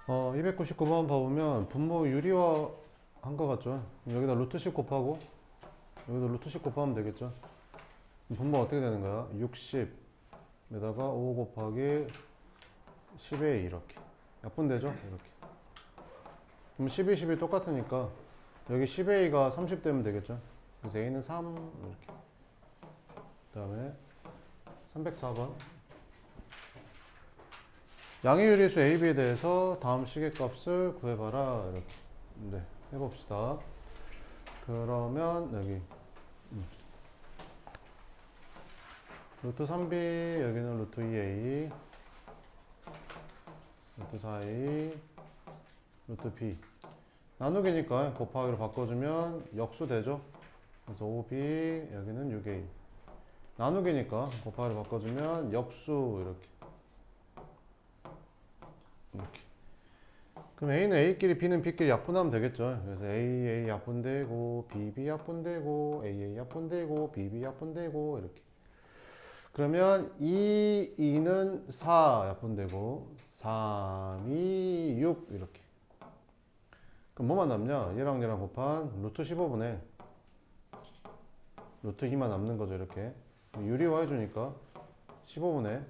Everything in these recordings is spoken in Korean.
299번 봐보면 분모 유리화 한 거 같죠? 여기다 루트 10 곱하고 여기다 루트 10 곱하면 되겠죠? 분모 어떻게 되는 거야? 60에다가 5 곱하기 10a 이렇게 약분되죠? 이렇게. 그럼 12, 10이 똑같으니까 여기 10a가 30 되면 되겠죠? 그래서 a는 3 이렇게. 그 다음에 304번 양의 유리수 a, b에 대해서 다음 시계값을 구해봐라 이렇게. 네, 해봅시다. 그러면 여기 루트 3b 여기는 루트 2a 루트 4a 루트 b 나누기니까 곱하기로 바꿔주면 역수 되죠. 그래서 5b 여기는 6a 나누기니까 곱하기로 바꿔주면 역수 이렇게. 그럼 a는 a끼리 b는 b끼리 약분하면 되겠죠. 그래서 a 약분되고 b 약분되고 a 약분되고 b 약분되고 이렇게. 그러면 2는 4 약분되고 3이 6 이렇게. 그럼 뭐만 남냐? 얘랑 얘랑 곱한 루트 15분의 루트 2만 남는 거죠. 이렇게 유리화 해주니까 15분의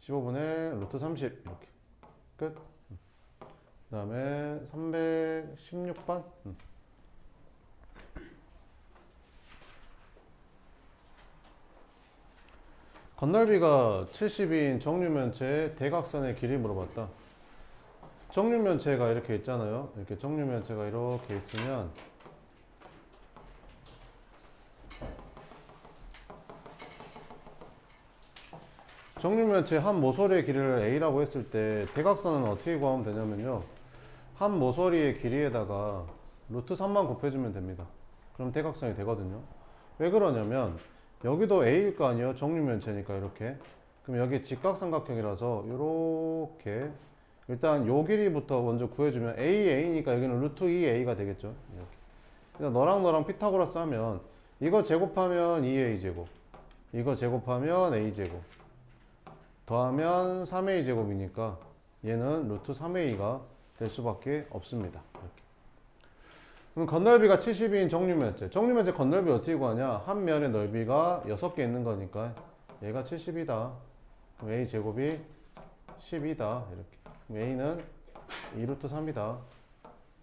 15분의 루트 30 이렇게 끝. 그 다음에 316번 건널비가 70인 정류면체의 대각선의 길이 물어봤다. 정류면체가 이렇게 있잖아요. 이렇게 정류면체가 이렇게 있으면 정류면체 한 모서리의 길이를 a라고 했을 때 대각선은 어떻게 구하면 되냐면요. 한 모서리의 길이에다가 루트 3만 곱해주면 됩니다. 그럼 대각선이 되거든요. 왜 그러냐면 여기도 a일 거 아니에요. 정류면체니까 이렇게. 그럼 여기 직각삼각형이라서 이렇게 일단 요 길이부터 먼저 구해주면 a니까 여기는 루트 2a가 되겠죠. 이렇게. 그러니까 너랑 피타고라스 하면 이거 제곱하면 2a 제곱 이거 제곱하면 a 제곱 더하면 3a 제곱이니까 얘는 루트 3a가 될 수밖에 없습니다. 이렇게. 그럼 건널비가 70인 정류면체. 정류면체 건널비 어떻게 구하냐? 한 면의 넓이가 6개 있는 거니까 얘가 70이다. 그럼 a 제곱이 10이다. 이렇게. 그럼 a는 2루트 3이다.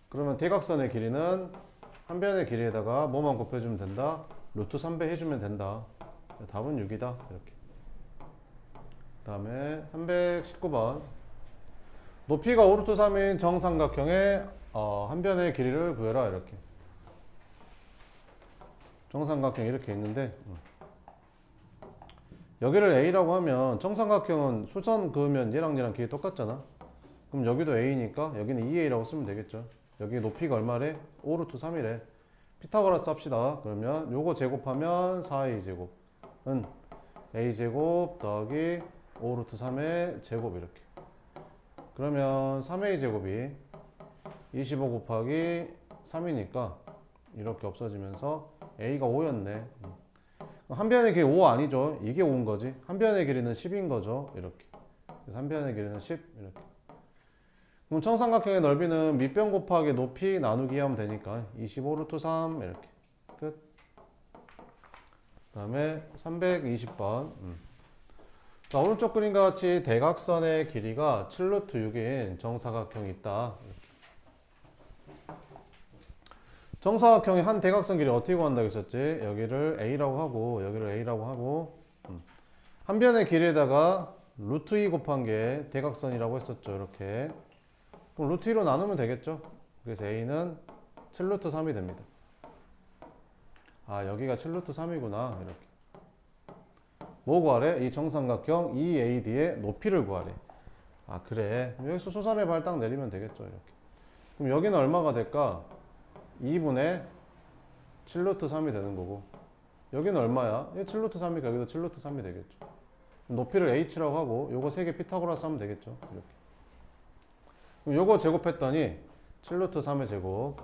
그러면 대각선의 길이는 한 변의 길이에다가 뭐만 곱해주면 된다? 루트 3배 해주면 된다. 답은 6이다. 이렇게. 그 다음에 319번. 높이가 5루트 3인 정삼각형의 한 변의 길이를 구해라. 이렇게. 정삼각형 이렇게 있는데 여기를 a라고 하면 정삼각형은 수선 그으면 얘랑 길이 똑같잖아. 그럼 여기도 a니까 여기는 2a라고 쓰면 되겠죠. 여기 높이가 얼마래? 5루트 3이래. 피타고라스 합시다. 그러면 요거 제곱하면 4a 제곱은 a 제곱 더하기 5루트 3의 제곱 이렇게. 그러면 3a 제곱이 25 곱하기 3이니까 이렇게 없어지면서 a가 5였네. 한 변의 길이 5 아니죠. 이게 5인 거지. 한 변의 길이는 10인 거죠. 이렇게. 그래서 한 변의 길이는 10 이렇게. 그럼 정삼각형의 넓이는 밑변 곱하기 높이 나누기 하면 되니까 25 루트 3 이렇게. 끝. 그 다음에 320번. 자, 오른쪽 그림과 같이 대각선의 길이가 7 루트 6인 정사각형이 있다. 정사각형의 한 대각선 길이 어떻게 구한다고 했었지? 여기를 a라고 하고 여기를 a라고 하고 한 변의 길이에다가 루트 2 곱한 게 대각선이라고 했었죠. 이렇게. 그럼 루트 2로 나누면 되겠죠. 그래서 a는 7 루트 3이 됩니다. 아, 여기가 7 루트 3이구나. 이렇게. 뭐 구하래? 이 정삼각형 EAD의 높이를 구하래. 아, 그래. 여기서 수선의 발 딱 내리면 되겠죠. 이렇게. 그럼 여기는 얼마가 될까? 2분의 7 루트 3이 되는 거고 여기는 얼마야? 7 루트 3이니까 여기도 7 루트 3이 되겠죠. 높이를 h라고 하고 요거 3개 피타고라스 하면 되겠죠. 이렇게. 그럼 요거 제곱했더니 7 루트 3의 제곱은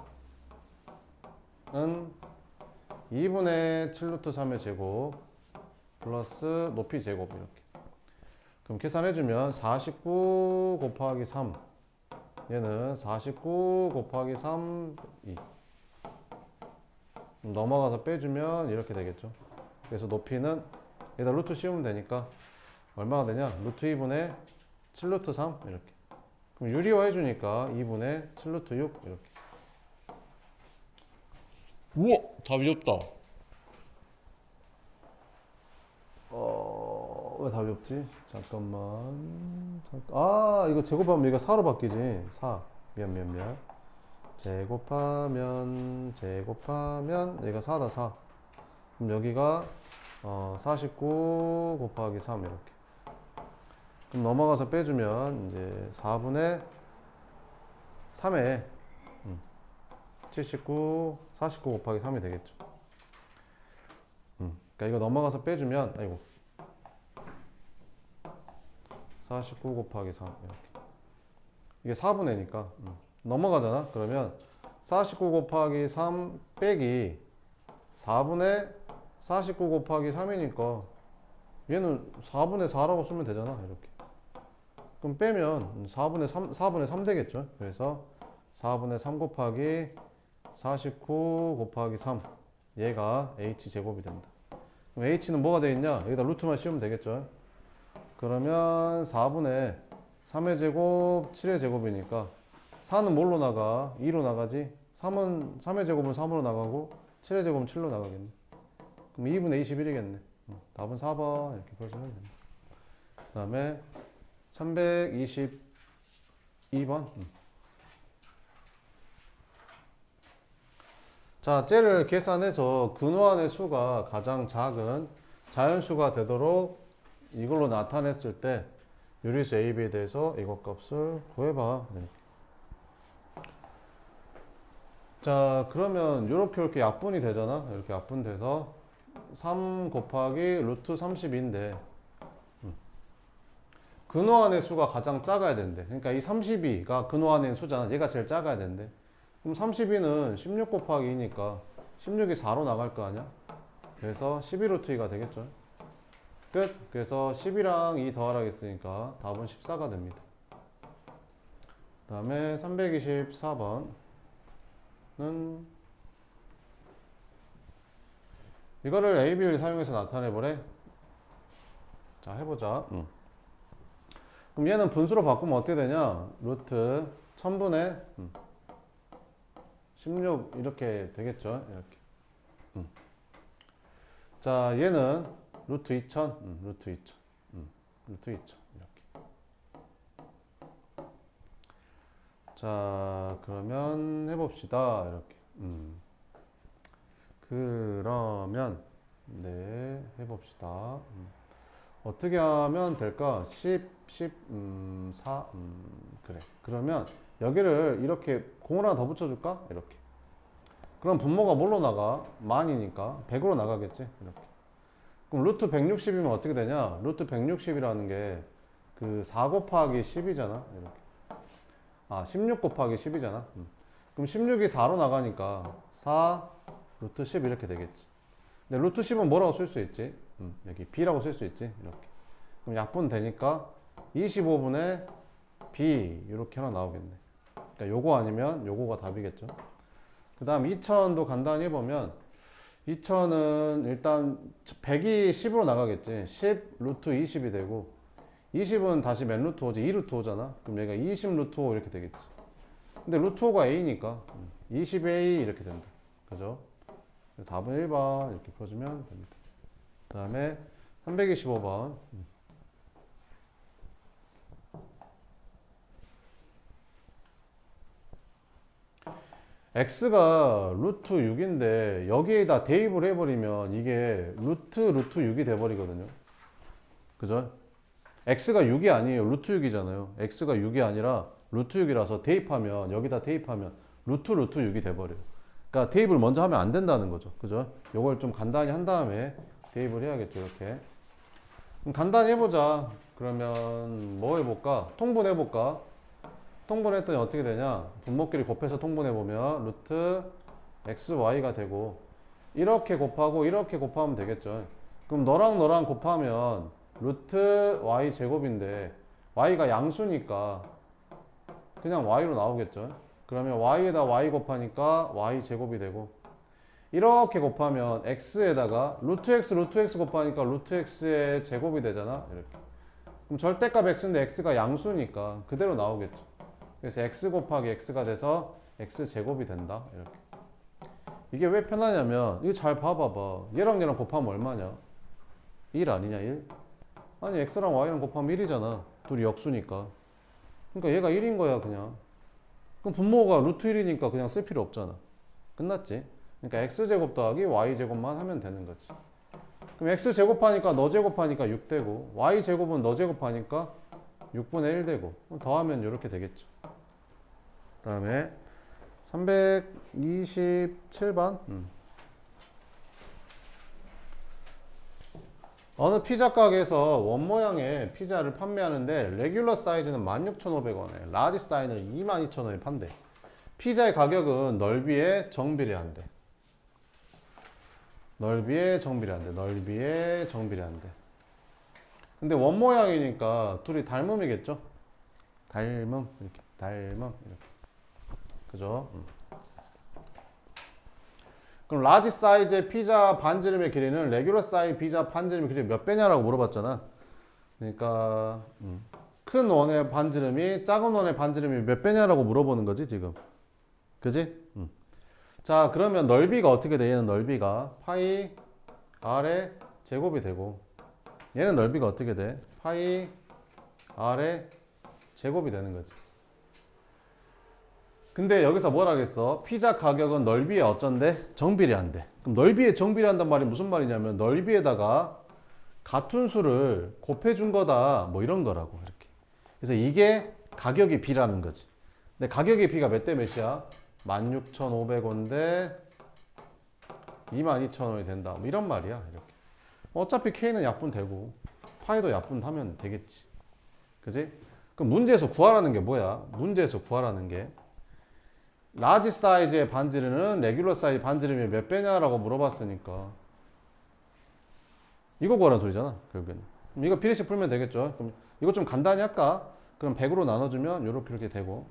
2분의 7 루트 3의 제곱 플러스 높이 제곱 이렇게. 그럼 계산해주면 49 곱하기 3 얘는 49 곱하기 3 2 넘어가서 빼주면 이렇게 되겠죠. 그래서 높이는 여기다 루트 씌우면 되니까 얼마가 되냐? 루트 2분의 7 루트 3 이렇게. 그럼 유리화 해주니까 2분의 7 루트 6 이렇게. 우와! 답이 없다. 왜 답이 없지? 잠깐만. 이거 제곱하면 얘가 4로 바뀌지. 4. 미안. 제곱하면 얘가 4다, 4. 그럼 여기가 49 곱하기 3 이렇게. 그럼 넘어가서 빼주면 이제 4분의 3에 79, 49 곱하기 3이 되겠죠. 그러니까 이거 넘어가서 빼주면, 아이고, 49 곱하기 3 이렇게. 이게 4분의 니까 넘어가잖아. 그러면 49 곱하기 3 빼기 4분의 49 곱하기 3이니까 얘는 4분의 4라고 쓰면 되잖아. 이렇게. 그럼 빼면 4분의 3 되겠죠. 그래서 4분의 3 곱하기 49 곱하기 3 얘가 h제곱이 된다. 그럼 h는 뭐가 되겠냐? 여기다 루트만 씌우면 되겠죠. 그러면 4분의 3의 제곱 7의 제곱이니까 4는 뭘로 나가? 2로 나가지. 3의 제곱은 3으로 나가고 7의 제곱은 7로 나가겠네. 그럼 2분의 21이겠네. 답은 4번 이렇게 표시하면 됩니다. 그 다음에 322번. 자, 쟤를 계산해서 근호환의 수가 가장 작은 자연수가 되도록 이걸로 나타냈을 때 유리수 AB에 대해서 이것 값을 구해봐. 네. 자, 그러면 이렇게 약분이 되잖아. 이렇게 약분돼서 3 곱하기 루트 32인데 근호환의 수가 가장 작아야 된대. 그러니까 이 32가 근호환의 수잖아. 얘가 제일 작아야 된대. 그럼 32는 16 곱하기 2니까 16이 4로 나갈 거 아니야? 그래서 12루트 2가 되겠죠. 끝. 그래서 10이랑 2 더하라 했으니까 답은 14가 됩니다. 그 다음에 324번은 이거를 A, B를 사용해서 나타내보래. 자, 해보자. 그럼 얘는 분수로 바꾸면 어떻게 되냐? 루트 1000분의 16 이렇게 되겠죠. 이렇게. 자, 얘는 루트 2000, 루트 2000, 루트 2000 이렇게. 자, 그러면 해봅시다. 이렇게. 그러면 네, 해봅시다. 어떻게 하면 될까? 10, 4, 그래. 그러면 여기를 이렇게 공을 하나 더 붙여줄까? 이렇게. 그럼 분모가 뭘로 나가? 만이니까 100으로 나가겠지? 이렇게. 그럼 루트 160이면 어떻게 되냐? 루트 160이라는 게 그 4 곱하기 10이잖아. 이렇게. 16 곱하기 10이잖아. 그럼 16이 4로 나가니까 4 루트 10 이렇게 되겠지. 근데 루트 10은 뭐라고 쓸 수 있지? 여기 B라고 쓸 수 있지. 이렇게. 그럼 약분 되니까 25분의 B 이렇게 하나 나오겠네. 그러니까 요거 아니면 요거가 답이겠죠. 그 다음 2000도 간단히 해보면 2000은 일단 100이 10으로 나가겠지. 10 루트 20이 되고 20은 다시 몇 루트 5지? 2 루트 5잖아. 그럼 얘가 20 루트 5 이렇게 되겠지. 근데 루트 5가 A니까 20A 이렇게 된다. 그죠? 답은 1번 이렇게 풀어주면 됩니다. 그 다음에 325번. x가 루트 6인데 여기에다 대입을 해버리면 이게 루트 6이 돼버리거든요. 그죠? x가 6이 아니에요. 루트 6이잖아요. x가 6이 아니라 루트 6이라서 대입하면 여기다 대입하면 루트 6이 돼버려요. 그러니까 대입을 먼저 하면 안 된다는 거죠. 그죠? 요걸 좀 간단히 한 다음에 대입을 해야겠죠. 이렇게. 그럼 간단히 해보자. 그러면 뭐 해볼까? 통분해볼까? 통분했더니 어떻게 되냐? 분모끼리 곱해서 통분해보면 루트 xy가 되고 이렇게 곱하고 이렇게 곱하면 되겠죠. 그럼 너랑 너랑 곱하면 루트 y 제곱인데 y가 양수니까 그냥 y로 나오겠죠. 그러면 y에다 y 곱하니까 y 제곱이 되고, 이렇게 곱하면 x에다가 루트 x 곱하니까 루트 x의 제곱이 되잖아. 이렇게. 그럼 절대값 x인데 x가 양수니까 그대로 나오겠죠. 그래서 x 곱하기 x가 돼서 x 제곱이 된다. 이렇게. 이게 왜 편하냐면 이거 잘 봐봐봐. 얘랑 얘랑 곱하면 얼마냐? 1 아니냐 1? 아니 x랑 y랑 곱하면 1이잖아. 둘이 역수니까. 그러니까 얘가 1인 거야 그냥. 그럼 분모가 루트 1이니까 그냥 쓸 필요 없잖아. 끝났지? 그러니까 x제곱 더하기 y제곱만 하면 되는 거지. 그럼 x제곱하니까 너 제곱하니까 6 되고, y제곱은 너 제곱하니까 6분의 1 되고, 더하면 이렇게 되겠죠. 그 다음에 327번. 어느 피자 가게에서 원 모양의 피자를 판매하는데 레귤러 사이즈는 16,500원에 라지 사이즈는 22,000원에 판대. 피자의 가격은 넓이에 정비례한대. 넓이에 정비례한대. 넓이에 정비례한대. 근데 원 모양이니까 둘이 닮음이겠죠? 닮음 이렇게. 닮음 이렇게. 그죠? 그럼 라지 사이즈의 피자 반지름의 길이는 레귤러 사이즈 피자 반지름의 길이 몇 배냐라고 물어봤잖아. 그러니까 큰 원의 반지름이 작은 원의 반지름이 몇 배냐라고 물어보는 거지 지금. 그지? 자, 그러면 넓이가 어떻게 돼? 얘는 넓이가 파이 r의 제곱이 되고, 얘는 넓이가 어떻게 돼? 파이 r의 제곱이 되는 거지. 근데 여기서 뭐라 그랬어? 피자 가격은 넓이에 어쩐데? 정비례한대. 그럼 넓이에 정비례한단 말이 무슨 말이냐면 넓이에다가 같은 수를 곱해준 거다 뭐 이런 거라고. 이렇게. 그래서 이게 가격의 비라는 거지. 근데 가격의 비가 몇 대 몇이야? 16,500원 대 22,000원이 된다 뭐 이런 말이야. 이렇게. 어차피 K는 약분되고 파이도 약분하면 되겠지. 그지? 그럼 문제에서 구하라는 게 뭐야? 문제에서 구하라는 게 라지 사이즈의 반지름은 레귤러 사이즈 반지름이 몇 배냐라고 물어봤으니까 이거 구하라는 소리잖아 결국엔. 그럼 이거 비례식 풀면 되겠죠. 그럼 이거 좀 간단히 할까? 그럼 100으로 나눠주면 이렇게 되고,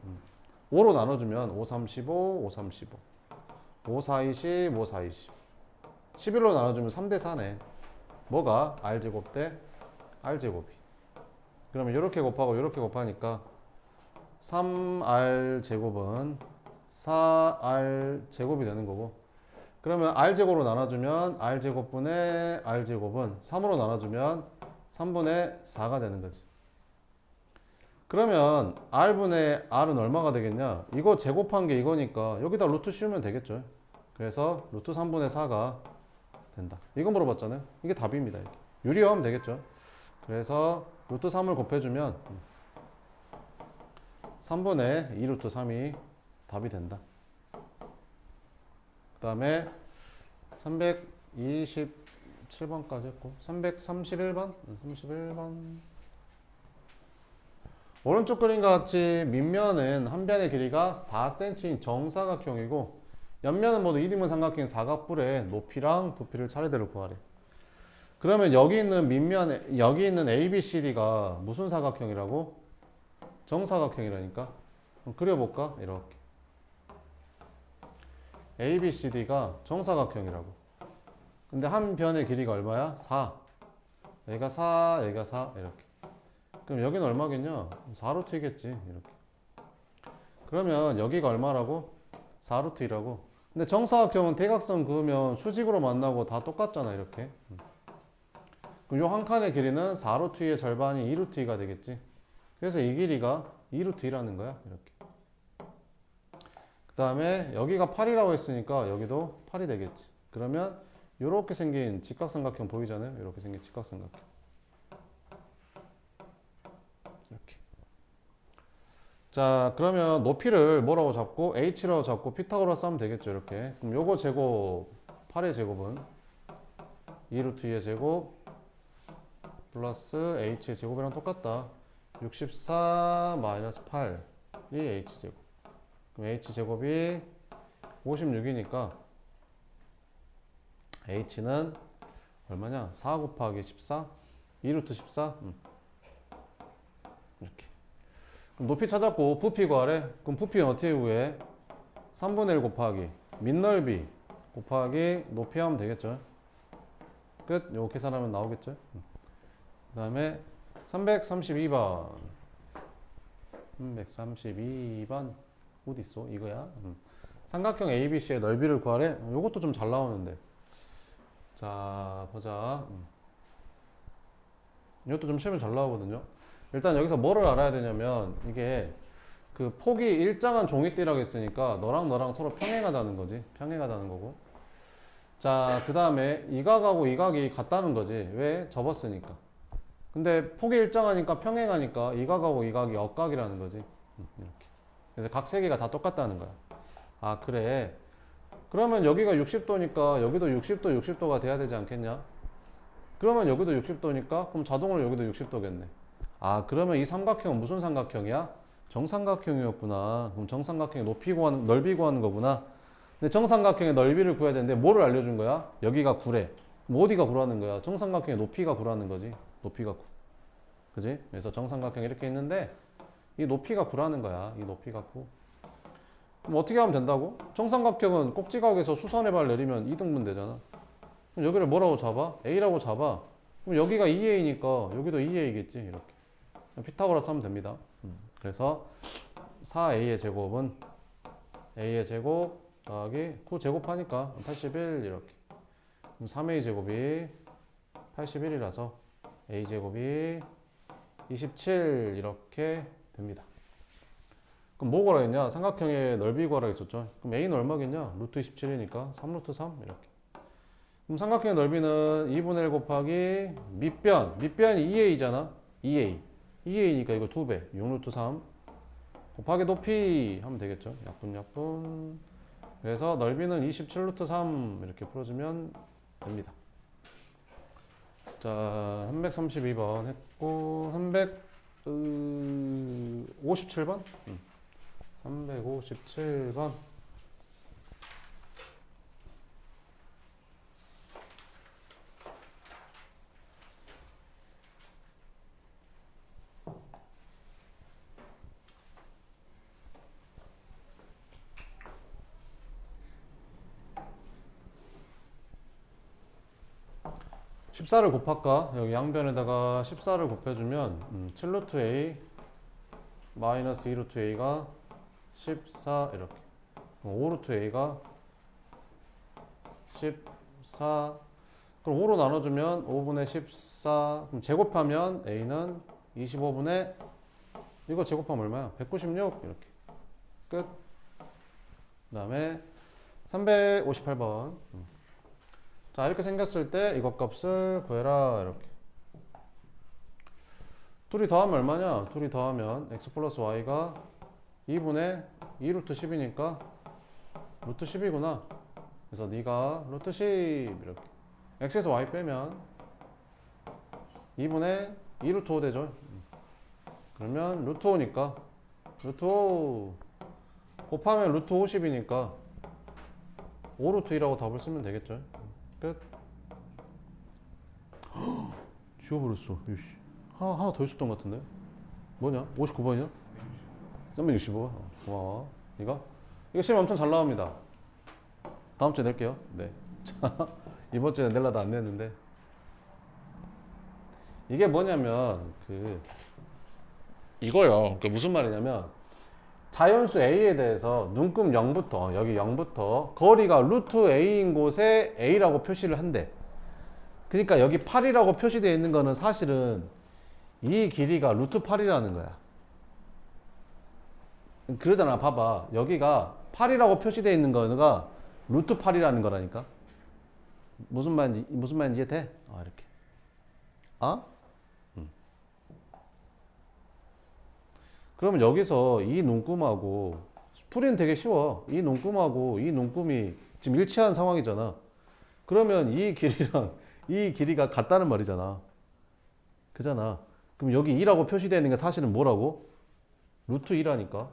5로 나눠주면 5, 3, 15, 5, 3, 15 5, 4, 20, 5, 4, 20 11로 나눠주면 3대 4네. 뭐가? r제곱 대 r제곱이. 그러면 이렇게 곱하고 이렇게 곱하니까 3r제곱은 4r제곱이 되는 거고, 그러면 r제곱으로 나눠주면 r제곱분의 r제곱은 3으로 나눠주면 3분의 4가 되는 거지. 그러면 r분의 r은 얼마가 되겠냐? 이거 제곱한 게 이거니까 여기다 루트 씌우면 되겠죠. 그래서 루트 3분의 4가 된다. 이거 물어봤잖아요. 이게 답입니다. 이렇게. 유리화하면 되겠죠. 그래서 루트 3을 곱해주면 3분의 2 루트 3이 답이 된다. 그 다음에 327번까지 했고 331번 오른쪽 그림과 같이 밑면은 한 변의 길이가 4cm인 정사각형이고 옆면은 모두 이등분 삼각형인 사각뿔의 높이랑 부피를 차례대로 구하래. 그러면 여기 있는 밑면에 여기 있는 ABCD가 무슨 사각형이라고? 정사각형이라니까. 그럼 그려볼까? 이렇게 ABCD가 정사각형이라고. 근데 한 변의 길이가 얼마야? 4. 여기가 4, 여기가 4 이렇게. 그럼 여기는 얼마겠냐? 4루트이겠지 이렇게. 그러면 여기가 얼마라고? 4루트이라고. 근데 정사각형은 대각선 그으면 수직으로 만나고 다 똑같잖아 이렇게. 그럼 요 한 칸의 길이는 4루트의 절반이 2루트가 되겠지. 그래서 이 길이가 2루트라는 거야 이렇게. 그 다음에 여기가 8이라고 했으니까 여기도 8이 되겠지. 그러면 이렇게 생긴 직각삼각형 보이잖아요. 이렇게 생긴 직각삼각형. 이렇게. 자, 그러면 높이를 뭐라고 잡고 h라고 잡고 피타고라스 하면 되겠죠. 이렇게. 그럼 요거 제곱 8의 제곱은 2루트 2의 제곱 플러스 h의 제곱이랑 똑같다. 64 마이너스 8이 h제곱. 그럼 h제곱이 56이니까 h는 얼마냐? 4 곱하기 14 2루트 14. 이렇게. 그럼 높이 찾았고 부피 구하래. 그럼 부피는 어떻게 구해? 3분의 1 곱하기 밑넓이 곱하기 높이 하면 되겠죠. 끝. 요거 계산하면 나오겠죠. 그 다음에 332번. 332번 어디 있어? 이거야. 삼각형 ABC의 넓이를 구하래. 요것도 좀 잘 나오는데. 자, 보자. 이것도 좀 시험에 잘 나오거든요. 일단 여기서 뭐를 알아야 되냐면 이게 그 폭이 일정한 종이띠라고 했으니까 너랑 너랑 서로 평행하다는 거지. 평행하다는 거고. 자, 그 다음에 이 각하고 이 각이 같다는 거지. 왜? 접었으니까. 근데 폭이 일정하니까 평행하니까 이 각하고 이 각이 역각이라는 거지. 이렇게. 그래서 각 세 개가 다 똑같다는 거야. 아, 그래. 그러면 여기가 60도니까 여기도 60도, 60도가 돼야 되지 않겠냐? 그러면 여기도 60도니까 그럼 자동으로 여기도 60도겠네. 아, 그러면 이 삼각형은 무슨 삼각형이야? 정삼각형이었구나. 그럼 정삼각형의 높이 구하는, 넓이 구하는 거구나. 근데 정삼각형의 넓이를 구해야 되는데 뭐를 알려준 거야? 여기가 9래. 그럼 어디가 9라는 거야? 정삼각형의 높이가 9라는 거지. 높이가 9. 그지? 그래서 정삼각형이 이렇게 있는데 이 높이가 9라는 거야. 이 높이가 9. 그럼 어떻게 하면 된다고? 정삼각형은 꼭지각에서 수선의 발 내리면 2등분 되잖아. 그럼 여기를 뭐라고 잡아? A라고 잡아. 그럼 여기가 2A니까 여기도 2A겠지. 이렇게. 피타고라스 하면 됩니다. 그래서 4A의 제곱은 A의 제곱 더하기 9 제곱하니까 81 이렇게. 그럼 3A 제곱이 81이라서 A 제곱이 27 이렇게 됩니다. 그럼 뭐 구하라 했냐? 삼각형의 넓이 구하라 했었죠. 그럼 A는 얼마겠냐? 루트 27이니까 3루트 3 이렇게. 그럼 삼각형의 넓이는 2분의 1 곱하기 밑변이 2A잖아. 2A. 2A니까 이거 2배. 6루트 3 곱하기 높이 하면 되겠죠. 약분. 그래서 넓이는 27루트 3 이렇게 풀어주면 됩니다. 자, 332번 했고 357번? 357번. (14를) 곱할까? 여기 양변에다가 14를 곱해주면 7루트 a 마이너스 2루트 a가 14 이렇게. 5루트 a가 14. 그럼 5로 나눠주면 5분의 14. 그럼 제곱하면 a는 25분의 이거 제곱하면 얼마야? 196 이렇게. 끝. 그 다음에 358번. 자, 이렇게 생겼을 때 이것 값을 구해라 이렇게. 둘이 더하면 얼마냐? 둘이 더하면 x 플러스 y가 2분의 2루트 10이니까 루트 10이구나. 그래서 네가 루트 10 이렇게. x에서 y 빼면 2분의 2루트 5 되죠. 그러면 루트 5니까 루트 5 곱하면 루트 50이니까 5루트 2라고 답을 쓰면 되겠죠. 끝. 지워버렸어. 이씨. 하나 더 있었던 것 같은데. 뭐냐? 59번이냐? 365. 고마워. 이거 시험 엄청 잘 나옵니다. 다음 주에 낼게요. 네. 자, 이번 주에 낼라다 안 냈는데. 이게 뭐냐면 이거요. 그게 무슨 말이냐면 자연수 A에 대해서 눈금 0부터 여기 0부터 거리가 루트 A인 곳에 A라고 표시를 한대. 그러니까 여기 8이라고 표시되어 있는 거는 사실은 이 길이가 루트 8이라는 거야. 그러잖아. 봐봐. 여기가 8이라고 표시되어 있는 거가 루트 8이라는 거라니까. 무슨 말인지 이해돼? 이렇게. 그러면 여기서 이 눈금하고 풀이는 되게 쉬워. 이 눈금하고 이 눈금이 지금 일치한 상황이잖아. 그러면 이 길이랑 이 길이가 같다는 말이잖아. 그잖아. 그럼 여기 2라고 표시되어 있는 게 사실은 뭐라고? 루트 2라니까.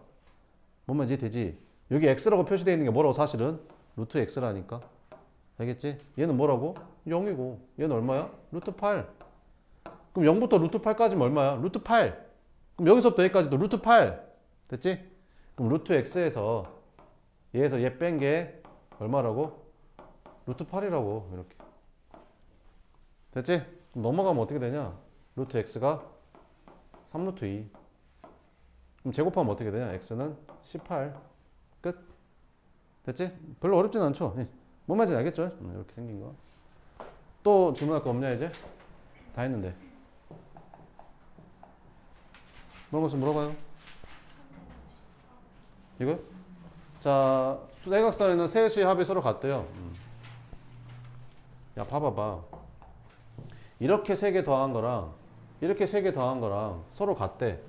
뭔 말인지 되지? 여기 x라고 표시되어 있는 게 뭐라고 사실은? 루트 x라니까. 알겠지? 얘는 뭐라고? 0이고 얘는 얼마야? 루트 8. 그럼 0부터 루트 8까지는 얼마야? 루트 8. 그럼 여기서부터 여기까지도 루트 8. 됐지? 그럼 루트 x에서 얘에서 얘 뺀 게 얼마라고? 루트 8이라고 이렇게. 됐지? 그럼 넘어가면 어떻게 되냐? 루트 x가 3루트 2. 그럼 제곱하면 어떻게 되냐? x는 18. 끝. 됐지? 별로 어렵진 않죠? 예. 뭔 말인지 알겠죠? 이렇게 생긴 거. 또 질문할 거 없냐 이제? 다 했는데. 그런 것좀 물어봐요. 이거? 자, 대각선에는 세수의 합이 서로 같대요. 야, 봐봐봐. 이렇게 세 개 더한 거랑 이렇게 세 개 더한 거랑 서로 같대.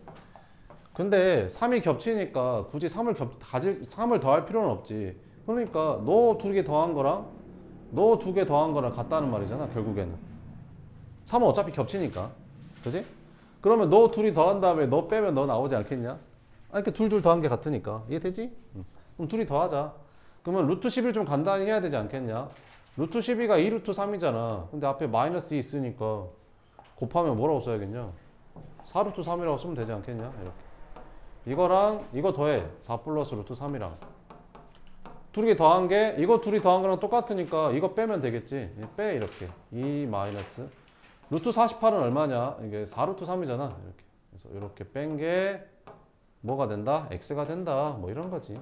근데 3이 겹치니까 굳이 3을 더할 필요는 없지. 그러니까 너 두 개 더한 거랑 너 두 개 더한 거랑 같다는 말이잖아, 결국에는. 3은 어차피 겹치니까. 그지? 그러면 너 둘이 더한 다음에 너 빼면 너 나오지 않겠냐? 아, 이렇게 둘 더한 게 같으니까. 이해되지? 그럼 둘이 더하자. 그러면 루트 10을 좀 간단히 해야 되지 않겠냐? 루트 12가 2루트 3이잖아. 근데 앞에 마이너스 2 있으니까 곱하면 뭐라고 써야겠냐? 4루트 3이라고 쓰면 되지 않겠냐? 이렇게. 이거랑 이거 더해. 4 플러스 루트 3이랑. 둘이 더한 게 이거 둘이 더한 거랑 똑같으니까 이거 빼면 되겠지. 빼 이렇게. 2 마이너스. 루트 48은 얼마냐? 이게 4루트 3이잖아. 이렇게. 그래서 이렇게 뺀 게 뭐가 된다? x가 된다. 뭐 이런 거지.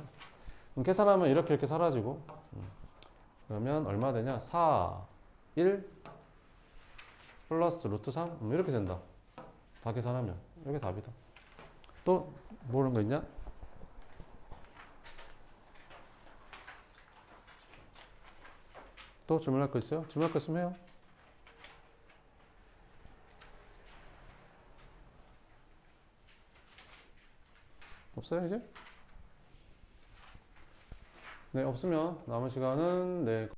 그럼 계산하면 이렇게 사라지고. 그러면 얼마 되냐? 4, 1 플러스 루트 3 이렇게 된다. 다 계산하면 이게 답이다. 또 모르는 거 있냐? 또 질문할 거 있어요? 질문할 거 있으면 해요. 없어요 이제? 네, 없으면 남은 시간은 네.